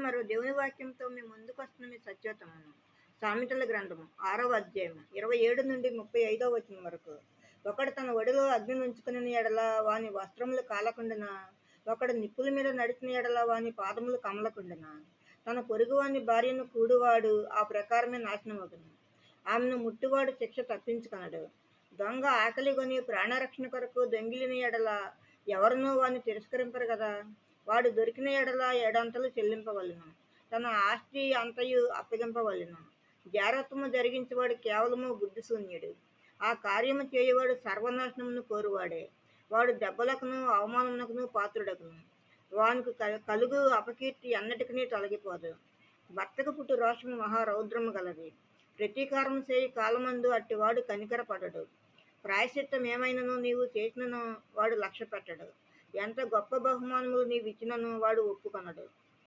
ఉన్నారు? దేవుని వాక్యంతో మీ ముందుకు వస్తున్న మీ సత్యోత్తమును. సామెతల గ్రంథము 6వ అధ్యాయము 27 నుండి 35వ వచనం వరకు. ఒకడు తన ఒడిలో అగ్నిని ఉంచుకుని ఎడల వాని వస్త్రములు కాలకుండునా, ఒకడు నిప్పుల మీద నడిచిన ఎడల వాని పాదములు కమలకుండునా. తన పొరుగువాని భార్యను కూడువాడు ఆ ప్రకారమే నాశనమగును. ఆమెను ముట్టువాడు శిక్ష తప్పించుకొనడు. దొంగ ఆకలిగొని ప్రాణరక్షణ కొరకు దొంగిలిన ఎడల ఎవరునూ వాని తిరస్కరింపరు కదా. వాడు దొరికిన ఎడల ఏడంతలు చెల్లింపవలెను, తన ఆస్తి అంతయు అప్పగింపవలెను. జారత్వము జరిగించేవాడు కేవలము బుద్ధిశూన్యుడు. ఆ కార్యము చేయువాడు సర్వనాశనమును కోరువాడే. వాడు దెబ్బలకును అవమానమునకును పాత్రుడగును. వానికి కలుగు అపకీర్తి ఎన్నటికీ తొలగిపోదు. భర్తకు పుట్టు రోషము మహారౌద్రము గలది. ప్రతీకారం చేయి కాలమందు అట్టివాడు కనికరపడడు. ప్రాయశ్చిత్తం ఏమైనను నీవు చేసినను వాడు లక్ష్య పెట్టడు. ఎంత గొప్ప బహుమానములు నీవిచ్చినను వాడు ఒప్పుకొనడు.